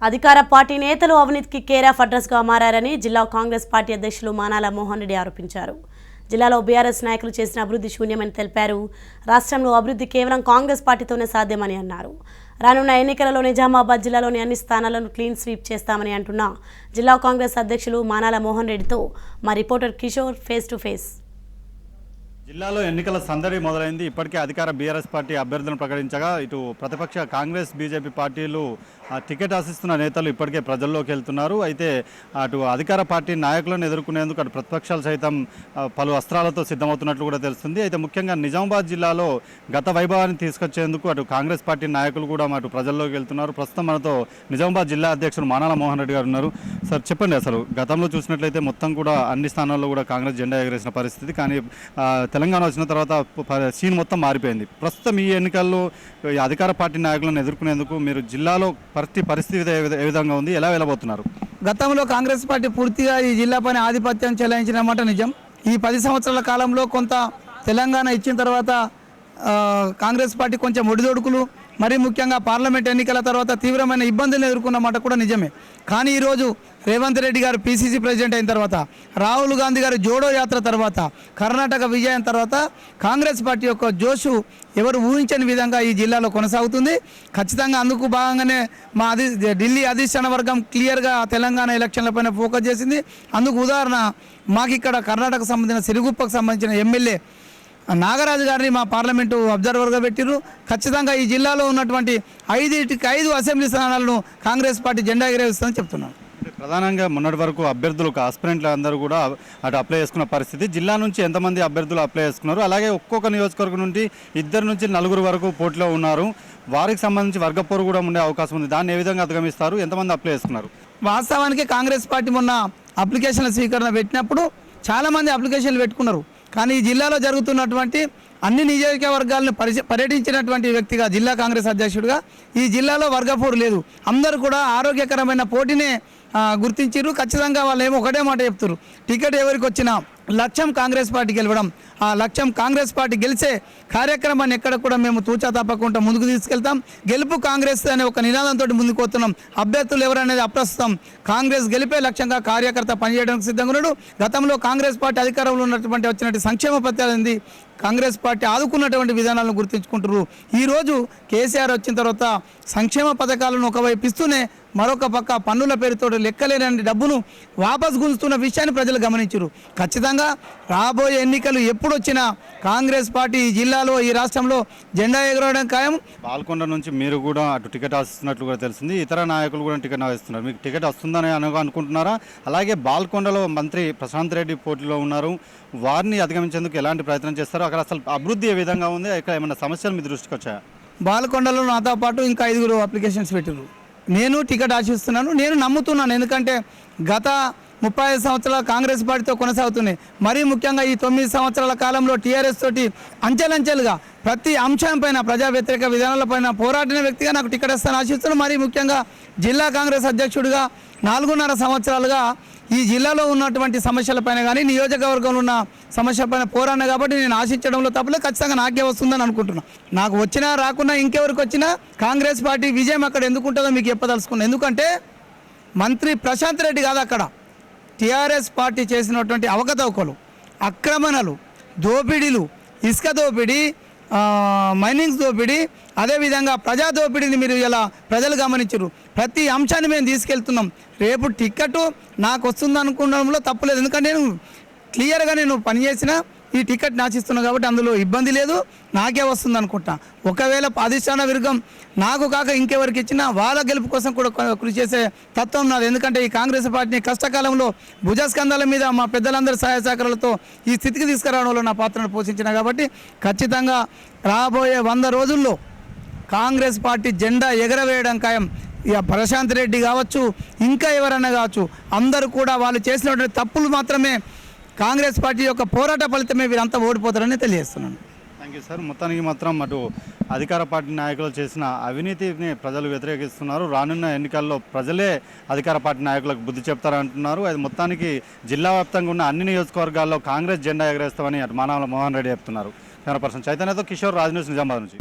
అధికార పార్టీ నేతలు అవినీతికి కేర్ ఆఫ్ అడ్రస్గా మారారని జిల్లా కాంగ్రెస్ పార్టీ అధ్యక్షులు మానాల మోహన్ రెడ్డి ఆరోపించారు. జిల్లాలో బీఆర్ఎస్ నాయకులు చేసిన అభివృద్ధి శూన్యమని తెలిపారు. రాష్ట్రంలో అభివృద్ధి కేవలం కాంగ్రెస్ పార్టీతోనే సాధ్యమని అన్నారు. రానున్న ఎన్నికలలో నిజామాబాద్ జిల్లాలోని అన్ని స్థానాలను క్లీన్ స్వీప్ చేస్తామని అంటున్న జిల్లా కాంగ్రెస్ అధ్యక్షులు మానాల మోహన్ రెడ్డితో మా reporter Kishore face to face. జిల్లాలో ఎన్నికల సందడి మొదలైంది. ఇప్పటికే అధికార బీఆర్ఎస్ పార్టీ అభ్యర్థులను ప్రకటించగా ఇటు ప్రతిపక్ష కాంగ్రెస్ బీజేపీ పార్టీలు టికెట్ ఆశిస్తున్న నేతలు ఇప్పటికే ప్రజల్లోకి వెళ్తున్నారు. అయితే అటు అధికార పార్టీ నాయకులను ఎదుర్కొనేందుకు అటు ప్రతిపక్షాలు సైతం పలు అస్త్రాలతో సిద్ధమవుతున్నట్లు కూడా తెలుస్తుంది. అయితే ముఖ్యంగా నిజామాబాద్ జిల్లాలో గత వైభవాన్ని తీసుకొచ్చేందుకు అటు కాంగ్రెస్ పార్టీ నాయకులు కూడా అటు ప్రజల్లోకి వెళ్తున్నారు. ప్రస్తుతం మనతో నిజామాబాద్ జిల్లా అధ్యక్షుడు మానాల మోహన్ రెడ్డి గారు ఉన్నారు. సార్ చెప్పండి, అసలు గతంలో చూసినట్లయితే మొత్తం కూడా అన్ని స్థానాల్లో కూడా కాంగ్రెస్ జెండా ఎగరేసిన పరిస్థితి, కానీ తెలంగాణ వచ్చిన తర్వాత సీన్ మొత్తం మారిపోయింది. ప్రస్తుతం ఈ ఎన్నికల్లో అధికార పార్టీ నాయకులను ఎదుర్కొనేందుకు మీరు జిల్లాలో పరిస్థితి ఏ విధంగా ఉంది, ఎలా వెళ్ళబోతున్నారు? గతంలో కాంగ్రెస్ పార్టీ పూర్తిగా ఈ జిల్లా పైన ఆధిపత్యం చెలాయించిన మాట నిజం. ఈ 10 సంవత్సరాల కాలంలో కొంత తెలంగాణ ఇచ్చిన తర్వాత కాంగ్రెస్ పార్టీ కొంచెం ఒడిదొడుకులు, మరీ ముఖ్యంగా పార్లమెంట్ ఎన్నికల తర్వాత తీవ్రమైన ఇబ్బందులు ఎదుర్కొన్న మాట కూడా నిజమే. కానీ ఈరోజు రేవంత్ రెడ్డి గారు పీసీసీ ప్రెసిడెంట్ అయిన తర్వాత, రాహుల్ గాంధీ గారు జోడో యాత్ర తర్వాత, కర్ణాటక విజయం తర్వాత కాంగ్రెస్ పార్టీ యొక్క జోషు ఎవరు ఊహించని విధంగా ఈ జిల్లాలో కొనసాగుతుంది. ఖచ్చితంగా అందుకు భాగంగానే మా ఢిల్లీ అధిష్టాన వర్గం క్లియర్గా తెలంగాణ ఎలక్షన్లపైన ఫోకస్ చేసింది. అందుకు ఉదాహరణ మాకు ఇక్కడ కర్ణాటకకు సంబంధించిన సిరుగుప్పకు సంబంధించిన ఎమ్మెల్యే నాగరాజు గారిని మా పార్లమెంటు అబ్జర్వర్గా పెట్టిరు. ఖచ్చితంగా ఈ జిల్లాలో ఉన్నటువంటి 5 అసెంబ్లీ స్థానాలను కాంగ్రెస్ పార్టీ జెండా ఎగరేస్తుందని చెప్తున్నాను. ప్రధానంగా మొన్నటి వరకు అభ్యర్థులు ఆస్పిరెంట్లు అందరూ కూడా అటు అప్లై చేసుకున్న పరిస్థితి. జిల్లా నుంచి ఎంతమంది అభ్యర్థులు అప్లై చేసుకున్నారు, అలాగే ఒక్కొక్క నియోజకవర్గం నుండి 2 నుంచి 4 వరకు పోటీలో ఉన్నారు. వారికి సంబంధించి వర్గపోరు కూడా ఉండే అవకాశం ఉంది. దాన్ని ఏ విధంగా అధిగమిస్తారు, ఎంతమంది అప్లై చేసుకున్నారు? వాస్తవానికి కాంగ్రెస్ పార్టీ మొన్న అప్లికేషన్ల స్వీకరణ పెట్టినప్పుడు చాలామంది అప్లికేషన్లు పెట్టుకున్నారు. కానీ ఈ జిల్లాలో జరుగుతున్నటువంటి అన్ని నియోజకవర్గాలను పర్యటించినటువంటి వ్యక్తిగా, జిల్లా కాంగ్రెస్ అధ్యక్షుడిగా ఈ జిల్లాలో వర్గపోరు లేదు. అందరూ కూడా ఆరోగ్యకరమైన పోటీనే గుర్తించారు. ఖచ్చితంగా వాళ్ళు ఏమో ఒకటే మాట చెప్తారు, టికెట్ ఎవరికి వచ్చినా లక్ష్యం కాంగ్రెస్ పార్టీ గెలవడం. ఆ లక్ష్యం కాంగ్రెస్ పార్టీ గెలిచే కార్యక్రమాన్ని ఎక్కడ కూడా మేము తూచా తప్పకుండా ముందుకు తీసుకెళ్తాం. గెలుపు కాంగ్రెస్ అనే ఒక నినాదంతో ముందుకు పోతున్నాం. అభ్యర్థులు ఎవరనేది అప్రస్తుతం. కాంగ్రెస్ గెలిపే లక్ష్యంగా కార్యకర్త పనిచేయడానికి సిద్ధంగా ఉన్నాడు. గతంలో కాంగ్రెస్ పార్టీ అధికారంలో ఉన్నటువంటి వచ్చినటువంటి సంక్షేమ పథకాలు కాంగ్రెస్ పార్టీ ఆదుకున్నటువంటి విధానాలను గుర్తుంచుకుంటారు. ఈరోజు కేసీఆర్ వచ్చిన తర్వాత సంక్షేమ పథకాలను ఒకవైపు ఇస్తూనే మరొక పక్క పన్నుల పేరుతో లెక్కలేని డబ్బును వాపస్ గుంజుతున్న విషయాన్ని ప్రజలు గమనించారు. ఖచ్చితంగా రాబోయే ఎన్నికలు ఎప్పుడు వచ్చినా కాంగ్రెస్ పార్టీ ఈ జిల్లాలో, ఈ రాష్ట్రంలో జెండా ఎగరడం ఖాయం. బాల్కొండ నుంచి మీరు కూడా అటు టికెట్ ఆశిస్తున్నట్లు కూడా తెలిసింది. ఇతర నాయకులు కూడా టికెట్ ఆశిస్తున్నారు. మీకు టికెట్ వస్తుందని అనుకుంటున్నారా? అలాగే బాల్కొండలో మంత్రి ప్రశాంత్ రెడ్డి పోటీలో ఉన్నారు. వారిని అధిగమించేందుకు ఎలాంటి ప్రయత్నం చేస్తారు? అక్కడ అసలు అభివృద్ధి ఏ విధంగా ఉంది? ఇక్కడ ఏమైనా సమస్యలు మీ దృష్టికి వచ్చాయా? బాల్కొండలో నాతో పాటు ఇంకా 5 అప్లికేషన్స్ పెట్టారు. నేను టికెట్ ఆశిస్తున్నాను, నేను నమ్ముతున్నాను. ఎందుకంటే గత 35 సంవత్సరాల కాంగ్రెస్ పార్టీతో కొనసాగుతున్నాయి. మరీ ముఖ్యంగా ఈ 9 సంవత్సరాల కాలంలో టీఆర్ఎస్ తోటి అంచెలంచెలుగా ప్రతి అంశం పైన, ప్రజా వ్యతిరేక విధానాలపైన పోరాడిన వ్యక్తిగా నాకు టికెట్ ఇస్తాను ఆశిస్తున్నాను. మరీ ముఖ్యంగా జిల్లా కాంగ్రెస్ అధ్యక్షుడిగా 4.5 సంవత్సరాలుగా ఈ జిల్లాలో ఉన్నటువంటి సమస్యలపైన కానీ, నియోజకవర్గంలో ఉన్న సమస్యలపైన పోరాడిన కాబట్టి నేను ఆశించడంలో తప్పలేదు. ఖచ్చితంగా నాకే వస్తుందని అనుకుంటున్నాను. నాకు వచ్చినా రాకున్నా ఇంకెవరికి వచ్చినా కాంగ్రెస్ పార్టీ విజయం అక్కడ ఎందుకు ఉంటుందో మీకు చెప్పదలుచుకున్నాను. ఎందుకంటే మంత్రి ప్రశాంత్ రెడ్డి కాదు, అక్కడ టీఆర్ఎస్ పార్టీ చేసినటువంటి అవకతవకలు, ఆక్రమణలు, దోపిడీలు, ఇసుక దోపిడీ, మైనింగ్స్ దోపిడీ, అదేవిధంగా ప్రజా దోపిడీని మీరు ఇలా ప్రజలు గమనించరు. ప్రతి అంశాన్ని మేము తీసుకెళ్తున్నాం. రేపు టికెట్ నాకు వస్తుంది అనుకోవడంలో తప్పులేదు. ఎందుకంటే నేను క్లియర్గా పనిచేసిన ఈ టికెట్ నాశిస్తున్నాను కాబట్టి అందులో ఇబ్బంది లేదు, నాకే వస్తుంది అనుకుంటా. ఒకవేళ అధిష్టాన వర్గం నాకు కాక ఇంకెవరికి ఇచ్చినా వాళ్ళ గెలుపు కోసం కూడా కృషి చేసే తత్వం నాది. ఎందుకంటే ఈ కాంగ్రెస్ పార్టీని కష్టకాలంలో భుజస్కంధాల మీద మా పెద్దలందరి సహాయ సహకారాలతో ఈ స్థితికి తీసుకురావడంలో నా పాత్రను పోషించిన కాబట్టి ఖచ్చితంగా రాబోయే 100 రోజుల్లో కాంగ్రెస్ పార్టీ జెండా ఎగరవేయడం ఖాయం. ఇక ప్రశాంత్ రెడ్డి కావచ్చు, ఇంకా ఎవరైనా కావచ్చు, అందరూ కూడా వాళ్ళు చేసినటువంటి తప్పులు మాత్రమే కాంగ్రెస్ పార్టీ యొక్క పోరాట ఫలితమే వీరంతా ఓడిపోతారని తెలియజేస్తున్నాను. Thank you sir. మొత్తానికి మాత్రం అటు అధికార పార్టీ నాయకులు చేసిన అవినీతిని ప్రజలు వ్యతిరేకిస్తున్నారు. రానున్న ఎన్నికల్లో ప్రజలే అధికార పార్టీ నాయకులకు బుద్ధి చెప్తారంటున్నారు. అది మొత్తానికి జిల్లా వ్యాప్తంగా ఉన్న అన్ని నియోజకవర్గాల్లో కాంగ్రెస్ జెండా ఎగరేస్తామని అటు మానాల మోహన్ రెడ్డి చెప్తున్నారు. కెమెరా పర్సన్ చైతన్యతో కిషోర్, రాజ్ న్యూస్, నిజామాబాద్ నుంచి.